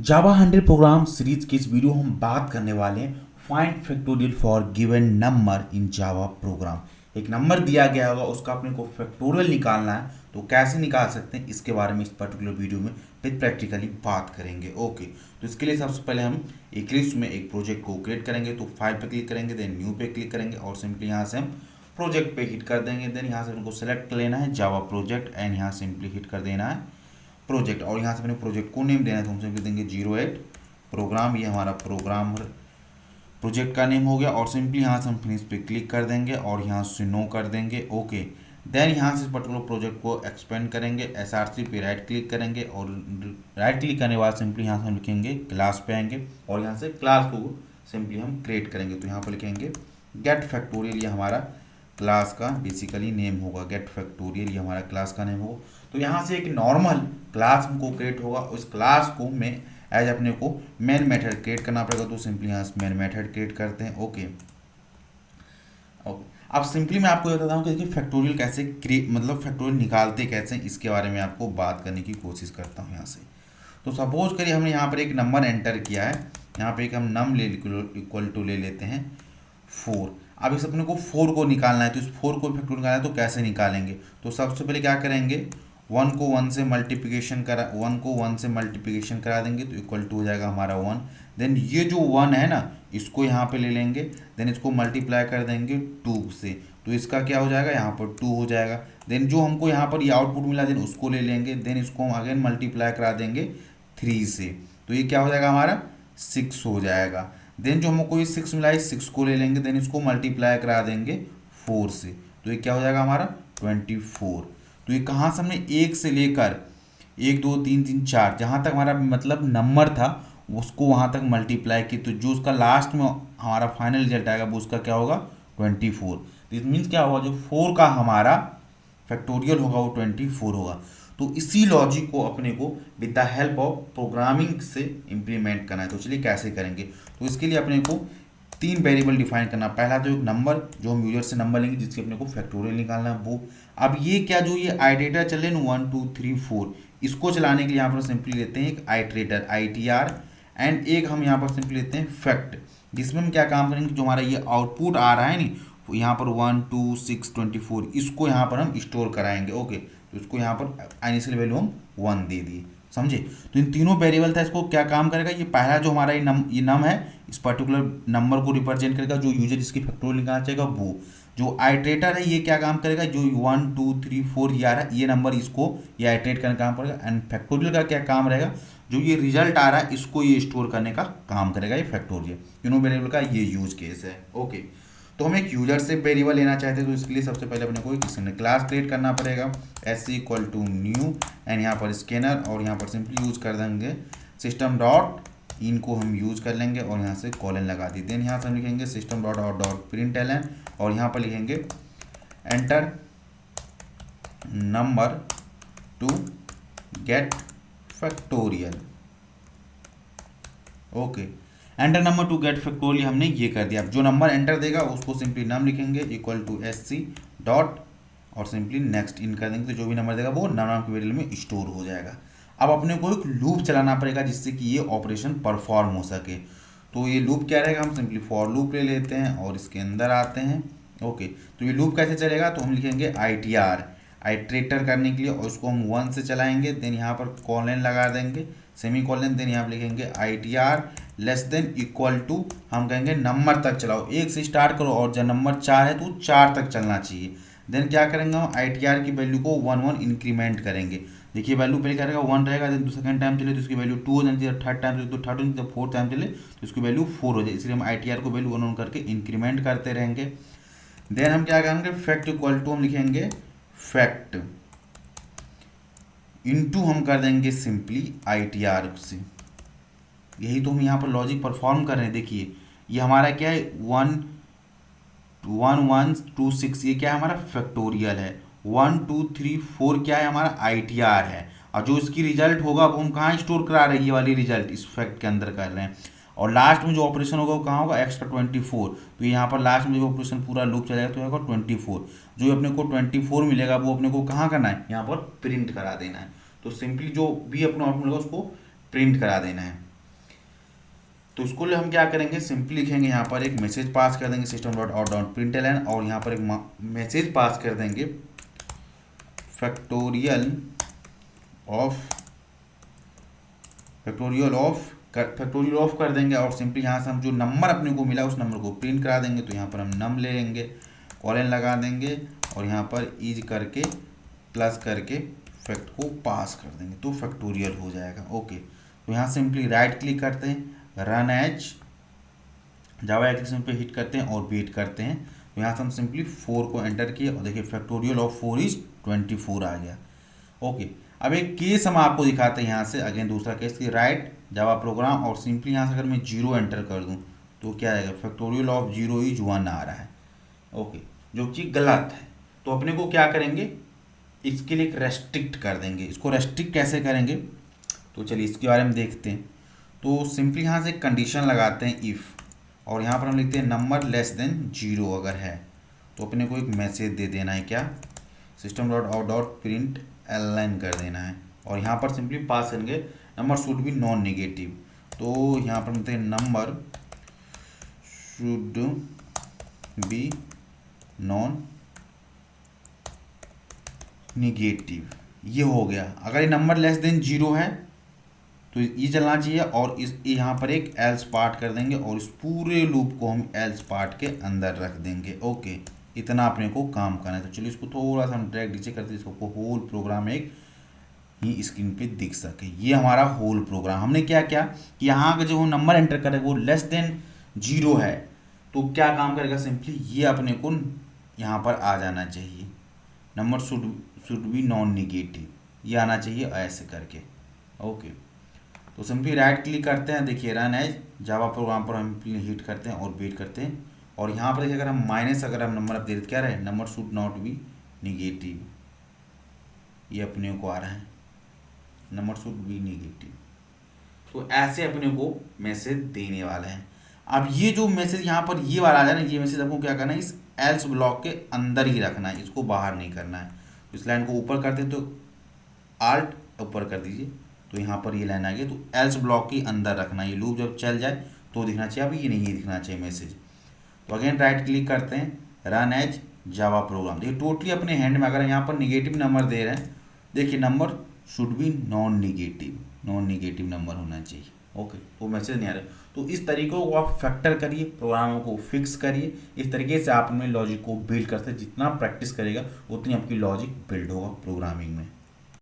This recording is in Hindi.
जावा 100 प्रोग्राम सीरीज की इस वीडियो हम बात करने वाले हैं find factorial for given number in Java program. एक नंबर दिया गया होगा, उसका अपने को फैक्टोरियल निकालना है, तो कैसे निकाल सकते हैं इसके बारे में इस पर्टिकुलर वीडियो में फिर प्रैक्टिकली बात करेंगे। ओके, तो इसके लिए सबसे पहले हम एक लिस्ट में एक प्रोजेक्ट को क्रिएट करेंगे। तो फाइल पे क्लिक करेंगे, देन न्यू पे क्लिक करेंगे और सिंपली यहाँ से हम प्रोजेक्ट पे हिट कर देंगे। देन यहाँ से उनको सेलेक्ट कर लेना है जावा प्रोजेक्ट एंड यहाँ सिंपली हिट कर देना है प्रोजेक्ट और यहाँ से अपने प्रोजेक्ट को नेम देना है। तो हम सिंपली देंगे 08 प्रोग्राम, ये हमारा प्रोग्राम प्रोजेक्ट का नेम हो गया। और सिंपली यहाँ से हम फिनिश पे क्लिक कर देंगे और यहाँ से नो कर देंगे। ओके, देन यहाँ से इस पर्टिकुलर प्रोजेक्ट को एक्सपेंड करेंगे, SRC पे राइट क्लिक करेंगे और राइट क्लिक करने के बाद सिंपली यहाँ से हम लिखेंगे क्लास पे आएंगे और यहाँ से क्लास को सिंपली हम क्रिएट करेंगे। तो यहाँ पर लिखेंगे गेट फैक्टोरियल, ये हमारा क्लास का बेसिकली नेम होगा। गेट फैक्टोरियल ये हमारा क्लास का नेम होगा। तो यहाँ से एक नॉर्मल क्लास को क्रिएट होगा, उस क्लास को मैं एज अपने को मेन मेथड क्रिएट करना पड़ेगा। तो सिंपली यहाँ से मेन मेथड क्रिएट करते हैं। ओके, अब सिंपली मैं आपको बताता हूँ कि देखिए फैक्टोरियल कैसे मतलब फैक्टोरियल निकालते कैसे, इसके बारे में आपको बात करने की कोशिश करता हूँ यहाँ से। तो सपोज करिए हमने यहाँ पर एक नंबर एंटर किया है, यहाँ पे एक हम नम ले इक्वल टू ले लेते हैं 4। अब इस अपने को 4 को निकालना है, तो इस 4 को फैक्टोरियल निकालना है तो कैसे निकालेंगे। तो सबसे पहले क्या करेंगे, 1 को 1 से मल्टीप्लिकेशन करा देंगे तो इक्वल टू हो जाएगा हमारा 1। देन ये जो 1 है ना, इसको यहाँ पे ले लेंगे, देन इसको मल्टीप्लाई कर देंगे 2 से, तो इसका क्या हो जाएगा, यहाँ पर 2 हो जाएगा। देन जो हमको यहाँ पर ये आउटपुट मिला, देन उसको ले लेंगे, देन इसको हम अगेन मल्टीप्लाई करा देंगे 3 से, तो ये क्या हो जाएगा हमारा 6 हो जाएगा। देन जो हमको ये 6 मिला है, 6 को ले लेंगे, देन इसको मल्टीप्लाई करा देंगे 4 से, तो ये क्या हो जाएगा हमारा 24। तो ये कहाँ से हमने 1 से लेकर 1 2 3 3 4 जहाँ तक हमारा मतलब नंबर था उसको वहाँ तक मल्टीप्लाई की, तो जो उसका लास्ट में हमारा फाइनल रिजल्ट आएगा वो उसका क्या होगा 24। तो इट मीन्स क्या होगा, जो 4 का हमारा फैक्टोरियल होगा वो 24 होगा। तो इसी लॉजिक को अपने को with the help of programming से इम्प्लीमेंट करना है। तो चलिए कैसे करेंगे। तो इसके लिए अपने को 3 वेरिएबल डिफाइन करना। पहला तो एक नंबर, जो हम यूजर से नंबर लेंगे जिसके अपने को फैक्टोरियल निकालना है वो। अब ये क्या, जो ये आइटरेटर चले ना 1 2 3 4, इसको चलाने के लिए यहाँ पर सिंपली लेते हैं एक आइटरेटर ITR एंड एक हम यहाँ पर सिंपली लेते हैं फैक्ट, जिसमें हम क्या काम करेंगे, जो हमारा ये आउटपुट आ रहा है नी यहाँ पर 1 2 6 24, इसको यहाँ पर हम स्टोर कराएंगे। ओके, तो इसको यहाँ पर इनिशियल वैल्यू हम 1 दे दिए, समझे। तो इन तीनों वेरिएबल था, इसको क्या काम करेगा, ये पहला जो हमारा ये नम है, इस पर्टिकुलर नंबर को रिप्रेजेंट करेगा, जो यूजर इसकी फैक्टोरियल निकालना चाहेगा वो। जो आइटरेटर है ये क्या काम करेगा, जो 1 2 3 4 ये आ रहा है, ये नंबर इसको ये आइटरेट करने का काम करेगा। एंड फैक्टोरियल का क्या काम रहेगा, जो ये रिजल्ट आ रहा है इसको ये स्टोर करने का काम करेगा ये फैक्टोरियल। तीनों वेरिएबल का ये यूज केस है। ओके, तो हम एक यूजर से वेरिएबल लेना चाहते हैं, तो इसके लिए सबसे पहले अपने को एक क्लास क्रिएट करना पड़ेगा, SC equal to new and यहाँ पर स्कैनर और यहाँ पर सिंपली यूज कर देंगे सिस्टम डॉट इन को हम यूज कर लेंगे और यहाँ से कॉलन लगा दी। देन यहाँ से हम लिखेंगे system dot out dot println और यहाँ पर लिखेंगे enter number to get factorial. Okay, enter number to get factorial हमने ये कर दिया। अब जो नंबर एंटर देगा उसको सिंपली नम लिखेंगे इक्वल टू SC डॉट और सिंपली नेक्स्ट इन कर देंगे, तो जो भी नंबर देगा वो नाम के वेरिएबल में स्टोर हो जाएगा। अब अपने को एक लूप चलाना पड़ेगा जिससे कि ये ऑपरेशन परफॉर्म हो सके। तो ये लूप क्या रहेगा, हम सिंपली फॉर लूप ले लेते हैं और इसके अंदर आते हैं। ओके, तो ये लूप कैसे चलेगा, तो हम लिखेंगे ITR आइट्रेटर करने के लिए और उसको हम 1 से चलाएंगे, देन यहाँ पर कॉलन लगा देंगे सेमी कॉलन, देन यहाँ पर लिखेंगे ITR less than equal to, हम कहेंगे नंबर तक चलाओ, 1 से स्टार्ट करो और जब नंबर 4 है तो 4 तक चलना चाहिए। देन क्या करेंगे हम ITR की वैल्यू को 1 1 इंक्रीमेंट करेंगे। देखिए वैल्यू पहले क्या रहेगा 1 रहेगा, देन सेकंड टाइम चले तो इसकी वैल्यू 2 हो जानी चाहिए, थर्ड टाइम चले तो 3 हो जानी चाहिए, फोर्थ टाइम चले तो इसकी वैल्यू 4 हो जाए। इसलिए हम ITR को वैल्यू 1 1 करके इंक्रीमेंट करते रहेंगे। देन हम क्या करेंगे फैक्ट इक्वल टू हम लिखेंगे फैक्ट इनटू हम कर देंगे सिंपली ITR से। यही तो हम यहाँ पर लॉजिक परफॉर्म कर रहे हैं। देखिए ये हमारा क्या है 1 1 1 2 6, ये क्या है हमारा फैक्टोरियल है। 1 2 3 4 क्या है हमारा ITR है, और जो इसकी रिजल्ट होगा वो हम कहाँ स्टोर करा रहे हैं, ये वाली रिजल्ट इस फैक्ट के अंदर कर रहे हैं। और लास्ट में जो ऑपरेशन होगा वो कहाँ होगा, एक्स्ट्रा 24। तो यहाँ पर लास्ट में जो ऑपरेशन पूरा लूप चलेगा तो होगा 24। जो अपने को 24 मिलेगा वो अपने को कहाँ करना है, यहाँ पर प्रिंट करा देना है। तो सिंपली जो भी अपना आउटपुट मिलेगा उसको प्रिंट करा देना है। तो उसको लिए हम क्या करेंगे, सिंपली लिखेंगे यहाँ पर एक मैसेज पास कर देंगे system.out.println, और यहाँ पर एक मैसेज पास कर देंगे फैक्टोरियल ऑफ कर देंगे, और सिंपली यहाँ से हम जो नंबर अपने को मिला उस नंबर को प्रिंट करा देंगे। तो यहाँ पर हम नम ले लेंगे, कॉलन लगा देंगे और यहाँ पर इज करके प्लस करके फैक्ट को पास कर देंगे, तो फैक्टोरियल हो जाएगा। ओके, तो यहाँ सिंपली राइट क्लिक करते हैं, रन एज जावा एप्लीकेशन पे हिट करते हैं और वेट करते हैं। तो यहाँ से हम सिंपली 4 को एंटर किए और देखिए फैक्टोरियल ऑफ 4 इज 24 आ गया। ओके, अब एक केस हम आपको दिखाते हैं यहाँ से, अगेन दूसरा केस की राइट जावा प्रोग्राम, और सिंपली यहाँ से अगर मैं 0 एंटर कर दूँ तो क्या आएगा, फैक्टोरियल ऑफ 0 इज 1 आ रहा है। ओके, जो कि गलत है। तो अपने को क्या करेंगे, इसके लिए एक रेस्ट्रिक्ट कर देंगे। इसको रेस्ट्रिक्ट कैसे करेंगे, तो चलिए इसके बारे में देखते हैं। तो सिंपली यहाँ से कंडीशन लगाते हैं इफ़, और यहाँ पर हम लिखते हैं नंबर लेस देन 0 अगर है तो अपने को एक मैसेज दे देना है, क्या, system.out.println कर देना है, और यहाँ पर सिंपली पास करेंगे number should be non negative. तो यहाँ पर लिखते हैं number should be non negative, ये हो गया। अगर ये नंबर लेस देन 0 है तो ये चलना चाहिए, और इस यहाँ पर एक एल्स पार्ट कर देंगे और इस पूरे लूप को हम एल्स पार्ट के अंदर रख देंगे। ओके, इतना अपने को काम करना है। तो चलिए इसको थोड़ा सा हम ड्रैग नीचे करते हैं, इसको होल प्रोग्राम एक ही स्क्रीन पे दिख सके। ये हमारा होल प्रोग्राम हमने क्या किया कि यहाँ का जो नंबर एंटर करे वो लेस देन 0 है, तो क्या काम करेगा, सिंपली ये अपने को यहाँ पर आ जाना चाहिए, number should be non negative, ये आना चाहिए ऐसे करके। ओके, तो सिंपली राइट क्लिक करते हैं, देखिए रन एज जावा प्रोग्राम पर हम हिट करते हैं और वेट करते हैं, और यहाँ पर देखिए अगर हम माइनस अगर हम नंबर दे क्या रहे, number should not be negative, ये अपने को आ रहा है नंबर शुड बी निगेटिव। तो ऐसे अपने को मैसेज देने वाले हैं। अब ये जो मैसेज यहाँ पर ये वाला आ जाए ना, ये मैसेज आपको क्या करना है, इस एल्स ब्लॉक के अंदर ही रखना है, इसको बाहर नहीं करना है। इस लाइन को ऊपर करते हैं तो आल्ट ऊपर कर दीजिए, तो यहाँ पर ये लाइन आ गई, तो एल्स ब्लॉक के अंदर रखना है। ये लूप जब चल जाए तो दिखना चाहिए, अभी ये नहीं दिखना चाहिए मैसेज। तो अगेन राइट क्लिक करते हैं, रन एज जावा प्रोग्राम। देखिए टोटली अपने हैंड में, अगर यहाँ पर निगेटिव नंबर दे रहे हैं, देखिए number should be non negative number होना चाहिए। ओके, वो मैसेज नहीं आ रहा। तो इस तरीकों को आप फैक्टर करिए, प्रोग्रामों को फिक्स करिए, इस तरीके से आप अपने लॉजिक को बिल्ड करते हैं। जितना प्रैक्टिस करेगा उतनी आपकी लॉजिक बिल्ड होगा प्रोग्रामिंग में।